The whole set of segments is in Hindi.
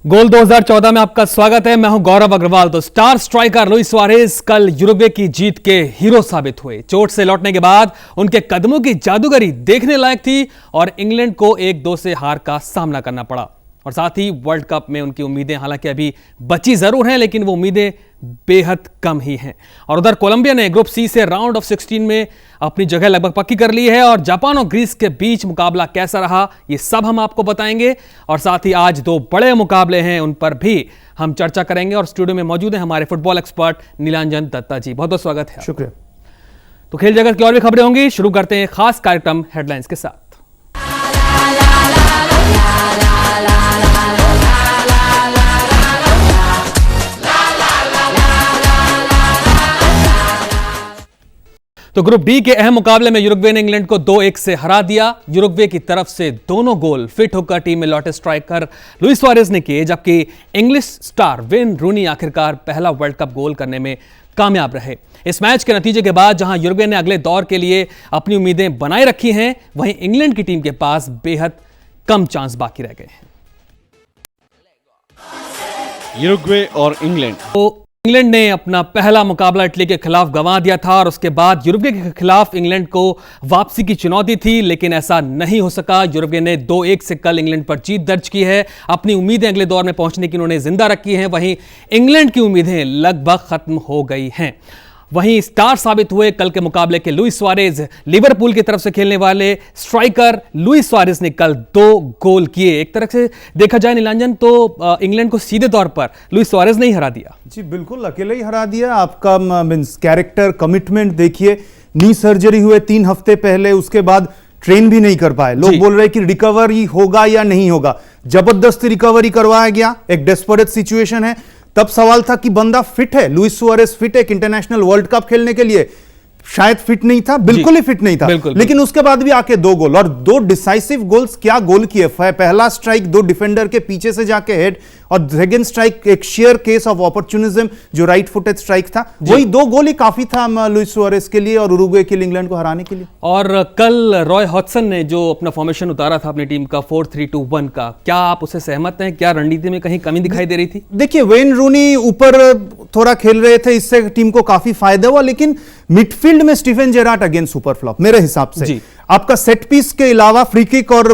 गोल 2014 में आपका स्वागत है। मैं हूं गौरव अग्रवाल। तो स्टार स्ट्राइकर लुइस सुआरेज कल यूरुग्वे की जीत के हीरो साबित हुए। चोट से लौटने के बाद उनके कदमों की जादूगरी देखने लायक थी और इंग्लैंड को 1-2 से हार का सामना करना पड़ा। और साथ ही वर्ल्ड कप में उनकी उम्मीदें हालांकि अभी बची जरूर हैं, लेकिन वो उम्मीदें बेहद कम ही हैं। और उधर कोलंबिया ने ग्रुप सी से राउंड ऑफ 16 में अपनी जगह लगभग पक्की कर ली है। और जापान और ग्रीस के बीच मुकाबला कैसा रहा, ये सब हम आपको बताएंगे। और साथ ही आज 2 बड़े मुकाबले हैं, उन पर भी हम चर्चा करेंगे। और स्टूडियो में मौजूद हैं हमारे फुटबॉल एक्सपर्ट नीलांजन दत्ता जी। बहुत बहुत स्वागत है। शुक्रिया। तो खेल जगत की और भी खबरें होंगी। शुरू करते हैं खास कार्यक्रम हेडलाइंस के साथ। तो ग्रुप डी के अहम मुकाबले में यूरुग्वे ने इंग्लैंड को 2-1 से हरा दिया। यूरुग्वे की तरफ से दोनों गोल फिट होकर टीम में लौटे स्ट्राइकर लुइस सुआरेज ने किए, जबकि इंग्लिश स्टार वेन रूनी आखिरकार पहला वर्ल्ड कप गोल करने में कामयाब रहे। इस मैच के नतीजे के बाद जहां यूरुग्वे ने अगले दौर के लिए अपनी उम्मीदें बनाए रखी हैं, वहीं इंग्लैंड की टीम के पास बेहद कम चांस बाकी रह गए हैं। यूरुग्वे और इंग्लैंड। तो इंग्लैंड ने अपना पहला मुकाबला इटली के खिलाफ गंवा दिया था और उसके बाद यूरुग्वे के खिलाफ इंग्लैंड को वापसी की चुनौती थी, लेकिन ऐसा नहीं हो सका। यूरुग्वे ने 2-1 से कल इंग्लैंड पर जीत दर्ज की है। अपनी उम्मीदें अगले दौर में पहुंचने की उन्होंने जिंदा रखी हैं। वहीं इंग्लैंड की उम्मीदें लगभग खत्म हो गई हैं। वहीं स्टार साबित हुए कल के मुकाबले के लुइस सुआरेज। लिवरपूल की तरफ से खेलने वाले स्ट्राइकर लुइस सुआरेज ने कल 2 गोल किए। एक तरह से देखा जाए नीलांजन, तो इंग्लैंड को सीधे तौर पर लुइस सुआरेज ने ही हरा दिया। जी बिल्कुल, अकेले ही हरा दिया। आपका मींस कैरेक्टर, कमिटमेंट देखिए। नी सर्जरी हुए 3 हफ्ते पहले, उसके बाद ट्रेन भी नहीं कर पाए। लोग बोल रहे कि रिकवरी होगा या नहीं होगा। जबरदस्ती रिकवरी करवाया गया। एक डेस्परेट सिचुएशन है। तब सवाल था कि बंदा फिट है, लुइस सुआरेज फिट है एक इंटरनेशनल वर्ल्ड कप खेलने के लिए। शायद फिट नहीं था, बिल्कुल ही फिट नहीं था। लेकिन उसके बाद भी आके 2 गोल और 2 डिसाइसिव गोल्स। क्या गोल किए! पहला स्ट्राइक 2 डिफेंडर के पीछे से जाके हेड, और सेकंड स्ट्राइक एक शेयर केस ऑफ अपॉर्चुनिज्म जो राइट फुटेड स्ट्राइक था। वही 2 गोल ही काफी था लुइस सुआरेज के लिए और उरुग्वे के लिए इंग्लैंड को हराने के लिए। और कल रॉय हॉडसन ने जो अपना फॉर्मेशन उतारा था अपनी टीम का 4-3-2-1 का, क्या आप उससे सहमत हैं? क्या रणनीति में कहीं कमी दिखाई दे रही थी? देखिए, वेन रूनी ऊपर थोड़ा खेल रहे थे, इससे टीम को काफी फायदा हुआ, लेकिन मिडफील्ड में Steven Gerrard again super flop मेरे हिसाब से। आपका सेट पीस के अलावा, फ्री किक और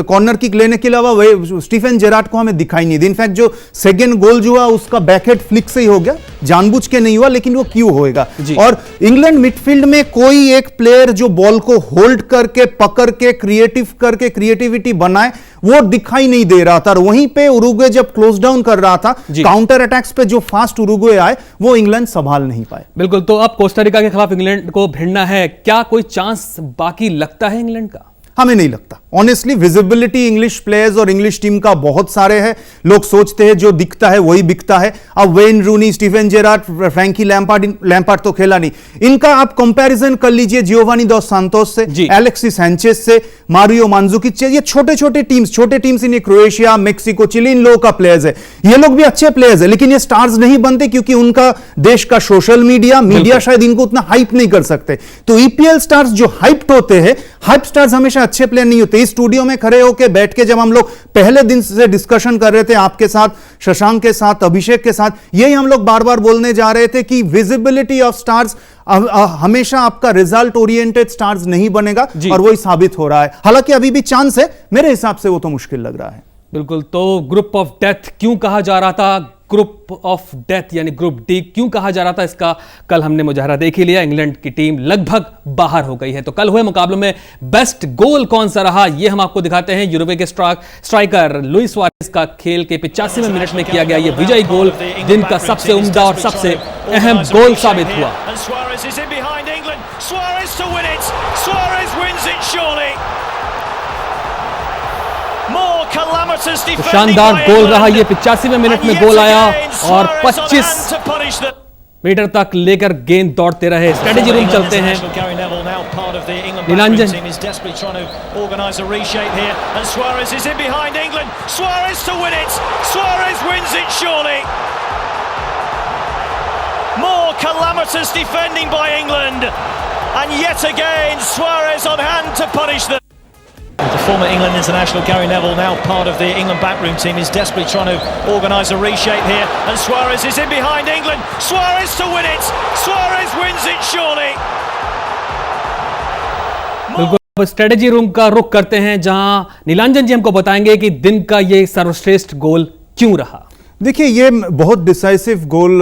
कॉर्नर किक लेने के अलावा वे स्टीफन जेरार्ड को हमें दिखाई नहीं दी। इनफैक्ट जो सेकंड गोल जो हुआ उसका बैकहेड फ्लिक से ही हो गया, जानबूझ के नहीं हुआ, लेकिन वो क्यों होएगा। और इंग्लैंड मिडफील्ड में कोई एक प्लेयर जो बॉल को होल्ड करके, पकड़ के, क्रिएटिविटी बनाए, वो दिखाई नहीं दे रहा था। और वहीं पे उरुग्वे जब क्लोज डाउन कर रहा था, काउंटर अटैक्स पे जो फास्ट उरुग्वे आए, वो इंग्लैंड संभाल नहीं पाए। बिल्कुल। तो अब कोस्टारिका के खिलाफ इंग्लैंड को भिड़ना है। क्या कोई चांस बाकी लगता है इंग्लैंड का? हमें नहीं लगता। ऑनेस्टली विजिबिलिटी इंग्लिश प्लेयर्स और इंग्लिश टीम का बहुत सारे हैं। लोग सोचते हैं जो दिखता है वही बिकता है। अब Wayne Rooney, Steven Gerrard, Frankie Lampard तो खेला नहीं। इनका आप कंपैरिजन कर लीजिए जियोवानी दोस सांतोस से, एलेक्सिस सैंचेज से, मारियो मांजुकिच से। ये छोटे टीम्स इन क्रोएशिया, मेक्सिको, चिली, इन लोगों का प्लेयर्स है। ये लोग भी अच्छे प्लेयर्स है, लेकिन ये स्टार्स नहीं बनते क्योंकि उनका देश का सोशल मीडिया शायद इनको उतना हाइप नहीं कर सकते। तो ईपीएल स्टार्स जो हाइप्ड होते हैं, हाइप स्टार्स हमेशा अच्छे प्लेयर नहीं होते। इस स्टूडियो में खड़े होकर बैठ के जब हम लोग पहले दिन से डिस्कशन कर रहे थे आपके साथ, शशांक के साथ, अभिषेक के साथ, यही हम लोग बार बार बोलने जा रहे थे कि विजिबिलिटी ऑफ स्टार्स हमेशा आपका रिजल्ट ओरिएंटेड स्टार्स नहीं बनेगा, और वही साबित हो रहा है। हालांकि अभी भी चांस है, मेरे हिसाब से वो तो मुश्किल लग रहा है। बिल्कुल। तो ग्रुप ऑफ डेथ क्यों कहा जा रहा था? ग्रुप ऑफ डेथ यानी ग्रुप डी क्यों कहा जा रहा था? इसका कल हमने मुजाहरा देख ही लिया। इंग्लैंड की टीम लगभग बाहर हो गई है। तो कल हुए मुकाबलों में बेस्ट गोल कौन सा रहा, यह हम आपको दिखाते हैं। यूरुग्वे के स्ट्राइकर लुइस सुआरेज का खेल के 85वें मिनट में किया गया यह विजयी गोल दिन का सबसे उम्दा और सबसे अहम गोल साबित हुआ। शानदार गोल रहा ये। 85वें मिनट में गोल आया और 25 मीटर तक लेकर गेंद दौड़ते रहे। स्ट्रेटेजी रूम चलते हैं Nilanjan. More calamitous defending by England, and yet again Suarez on hand to punish them. former England international Gary Neville, now part of the England backroom team, is desperately trying to organise a reshape here. And Suarez is in behind England. Suarez to win it. Suarez wins it surely. बिल्कुल स्ट्रेटेजी रूम का रुख करते हैं, जहां नीलांजन जी हमको बताएंगे कि दिन का ये सर्वश्रेष्ठ गोल क्यों रहा। देखिए, ये बहुत डिसाइसिव गोल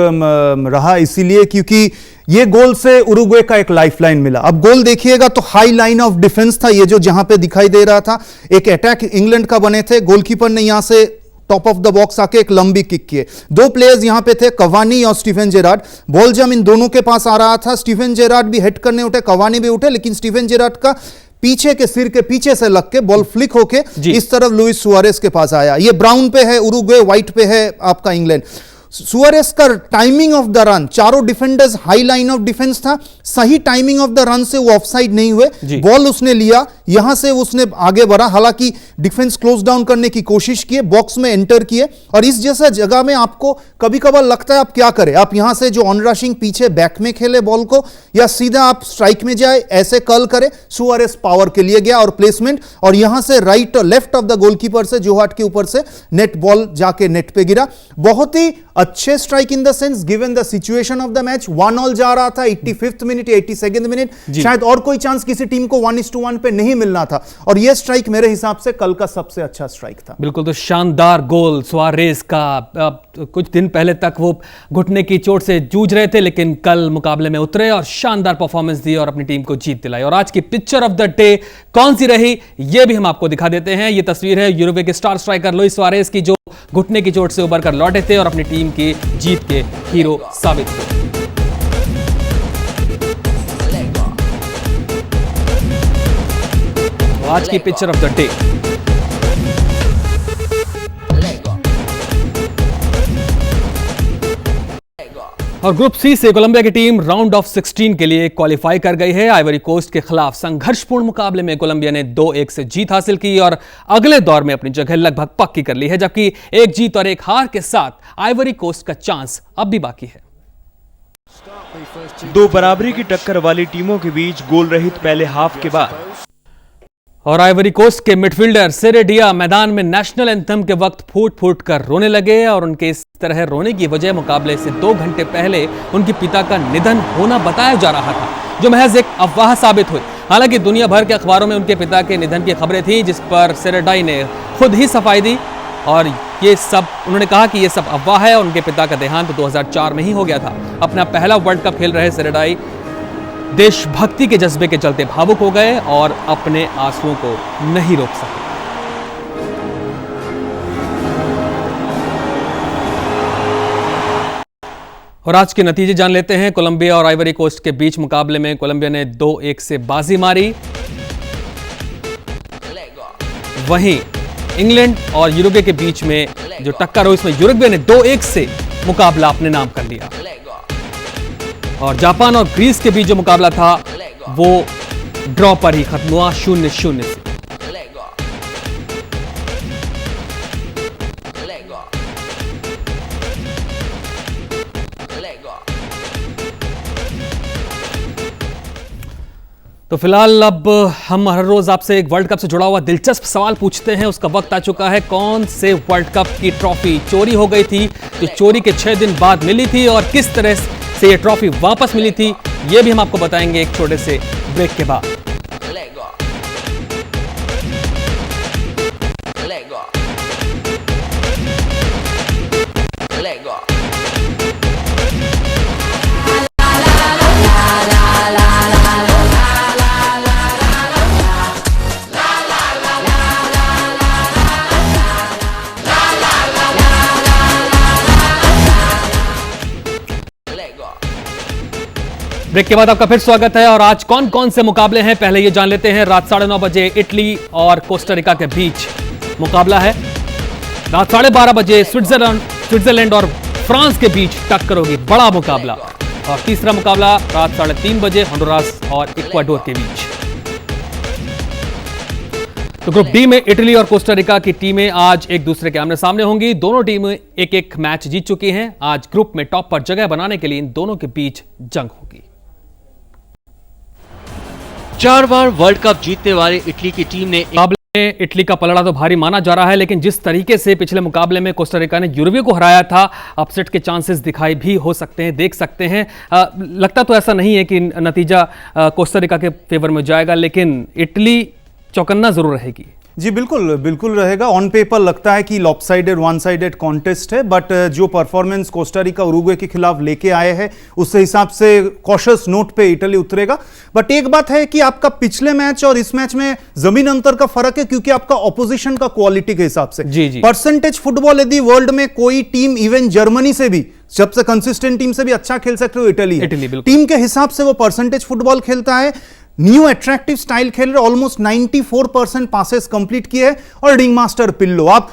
रहा इसीलिए क्योंकि ये गोल से उरुग्वे का एक लाइफलाइन मिला। अब गोल देखिएगा तो हाई लाइन ऑफ डिफेंस था, ये जो जहां पे दिखाई दे रहा था। एक अटैक इंग्लैंड का बने थे, गोलकीपर ने यहां से टॉप ऑफ द बॉक्स आके एक लंबी किक किए। दो प्लेयर्स यहां पे थे, कवानी और स्टीफन जेरार्ड। बॉल जब इन दोनों के पास आ रहा था, स्टीफन जेरार्ड भी हेड करने उठे, कवानी भी उठे, लेकिन स्टीफन जेरार्ड का पीछे के सिर के पीछे से लग के बॉल फ्लिक होके इस तरफ लुइस सुआरेस के पास आया। ये ब्राउन पे है उरुग्वे, व्हाइट पे है आपका इंग्लैंड। सुआरेस का टाइमिंग ऑफ द रन, चारों defenders high line of defence था, सही टाइमिंग ऑफ द रन से वो ऑफसाइड नहीं हुए। बॉल उसने लिया, यहां से उसने आगे बढ़ा, हालांकि डिफेंस क्लोज डाउन करने की कोशिश किए, बॉक्स में एंटर किए। और इस जैसा जगह में आपको कभी कभार लगता है आप क्या करें, आप यहां से जो ऑन रशिंग पीछे बैक में खेले बॉल को, या सीधा आप स्ट्राइक में जाए, ऐसे कर्ल करे। सुआरेस पावर के लिए गया और प्लेसमेंट, और यहां से right left of the goalkeeper से जोहाट के ऊपर से नेट बॉल जाके नेट पे गिरा। बहुत ही अच्छे strike in the sense given the situation of the match. 1-1 जा रहा था 85th मिनट, 82nd मिनट, शायद और कोई चांस किसी टीम को 1:1 पे नहीं मिलना था, और यह स्ट्राइक मेरे हिसाब से कल का सबसे अच्छा स्ट्राइक था। बिल्कुल, तो शानदार गोल सुआरेस का। कुछ दिन पहले तक वो घुटने की चोट से जूझ रहे थे, लेकिन कल मुकाबले में उतरे और शानदार परफॉर्मेंस दी और अपनी टीम को जीत दिलाई। और आज की पिक्चर ऑफ द डे कौन सी रही, यह भी हम आपको दिखा देते हैं। यह तस्वीर है यूरुग्वे के स्टार स्ट्राइकर लुइस सुआरेस की, जो घुटने की चोट से उबर कर लौटे थे और अपनी टीम की जीत के हीरो साबित हुए। आज की पिक्चर ऑफ द डे। और ग्रुप सी से कोलंबिया की टीम राउंड ऑफ 16 के लिए क्वालिफाई कर गई है। आइवरी कोस्ट के खिलाफ संघर्षपूर्ण मुकाबले में कोलंबिया ने 2-1 से जीत हासिल की और अगले दौर में अपनी जगह लगभग पक्की कर ली है, जबकि एक जीत और एक हार के साथ आइवरी कोस्ट का चांस अब भी बाकी है। दो बराबरी की टक्कर वाली टीमों के बीच गोल रहित पहले हाफ के बाद और आइवरी कोस्ट के मिडफील्डर सेरे डिया मैदान में नेशनल एंथम के वक्त फूट फूट कर रोने लगे, और उनके इस तरह रोने की वजह मुकाबले से 2 घंटे पहले उनके पिता का निधन होना बताया जा रहा था, जो महज एक अफवाह साबित हुई। हालांकि दुनिया भर के अखबारों में उनके पिता के निधन की खबरें थी, जिस पर सेरे डाई ने खुद ही सफाई दी और ये सब उन्होंने कहा कि ये सब अफवाह है। उनके पिता का देहांत 2004 में ही हो गया था। अपना पहला वर्ल्ड कप खेल रहे सेरे डाई देशभक्ति के जज्बे के चलते भावुक हो गए और अपने आंसुओं को नहीं रोक सके। और आज के नतीजे जान लेते हैं। कोलंबिया और आइवरी कोस्ट के बीच मुकाबले में कोलंबिया ने 2-1 से बाजी मारी। वहीं इंग्लैंड और यूरुग्वे के बीच में जो टक्कर हुई, इसमें यूरुग्वे ने 2-1 से मुकाबला अपने नाम कर लिया। और जापान और ग्रीस के बीच जो मुकाबला था वो ड्रॉ पर ही खत्म हुआ 0-0 से। तो फिलहाल अब हम हर रोज आपसे एक वर्ल्ड कप से जुड़ा हुआ दिलचस्प सवाल पूछते हैं। उसका वक्त आ चुका है। कौन से वर्ल्ड कप की ट्रॉफी चोरी हो गई थी, जो चोरी के 6 दिन बाद मिली थी, और किस तरह से ये ट्रॉफी वापस मिली थी, ये भी हम आपको बताएंगे एक छोटे से ब्रेक के बाद। ब्रेक के बाद आपका फिर स्वागत है। और आज कौन कौन से मुकाबले हैं, पहले ये जान लेते हैं। रात 9:30 बजे इटली और कोस्टारिका के बीच मुकाबला है। रात 12:30 बजे स्विट्जरलैंड और फ्रांस के बीच टक्कर होगी, बड़ा मुकाबला। और तीसरा मुकाबला रात 3:30 बजे होंडुरास और इक्वाडोर के बीच। तो ग्रुप डी में इटली और कोस्टारिका की टीमें आज एक दूसरे के आमने सामने होंगी। दोनों टीमें एक एक मैच जीत चुकी हैं। आज ग्रुप में टॉप पर जगह बनाने के लिए इन दोनों के बीच जंग होगी। 4 बार वर्ल्ड कप जीतने वाली इटली की टीम ने इटली का पलड़ा तो भारी माना जा रहा है, लेकिन जिस तरीके से पिछले मुकाबले में कोस्टारिका ने यूरुग्वे को हराया था, अपसेट के चांसेस दिखाई भी हो सकते हैं, देख सकते हैं। लगता तो ऐसा नहीं है कि नतीजा कोस्टारिका के फेवर में जाएगा, लेकिन इटली चौकन्ना जरूर रहेगी। जी बिल्कुल बिल्कुल रहेगा। ऑन पेपर लगता है कि लॉपसाइडेड वन साइडेड कॉन्टेस्ट है, बट जो परफॉर्मेंस कोस्टारिका उरुग्वे के खिलाफ लेके आए हैं उस हिसाब से कॉशियस नोट पे इटली उतरेगा। बट एक बात है कि आपका पिछले मैच और इस मैच में जमीन अंतर का फर्क है, क्योंकि आपका ऑपोजिशन का क्वालिटी के हिसाब से जी जी परसेंटेज फुटबॉल यदि वर्ल्ड में कोई टीम इवन जर्मनी से भी सबसे कंसिस्टेंट टीम से भी अच्छा खेल सकते हो इटली है। टीम के हिसाब से वो परसेंटेज फुटबॉल खेलता है, न्यू अट्रैक्टिव स्टाइल खेल रहे, ऑलमोस्ट 94% पासेस कंप्लीट किए हैं। और रिंग मास्टर पिल्लो, आप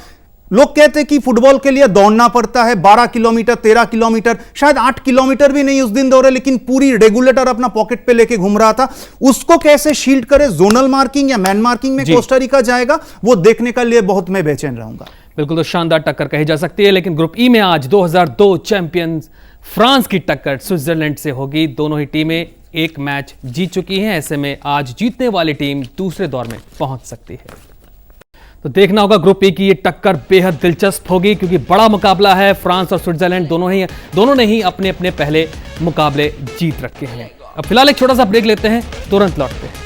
लोग कहते हैं कि फुटबॉल के लिए दौड़ना पड़ता है 12 किलोमीटर 13 किलोमीटर, शायद 8 किलोमीटर भी नहीं उस दिन दौड़े, लेकिन पूरी रेगुलेटर अपना पॉकेट पे लेके घूम रहा था। उसको कैसे शील्ड करे, जोनल मार्किंग या मैन मार्किंग में कोस्टारिका जाएगा, वो देखने के लिए बहुत मैं बेचैन रहूंगा। बिल्कुल, तो शानदार टक्कर कही जा सकती है। लेकिन ग्रुप ई में आज 2002 चैंपियन फ्रांस की टक्कर स्विट्जरलैंड से होगी। दोनों ही टीमें एक मैच जीत चुकी हैं, ऐसे में आज जीतने वाली टीम दूसरे दौर में पहुंच सकती है। तो देखना होगा ग्रुप ए की ये टक्कर बेहद दिलचस्प होगी, क्योंकि बड़ा मुकाबला है। फ्रांस और स्विट्जरलैंड दोनों ने ही अपने अपने पहले मुकाबले जीत रखे हैं। अब फिलहाल एक छोटा सा ब्रेक लेते हैं, तुरंत लौटते हैं।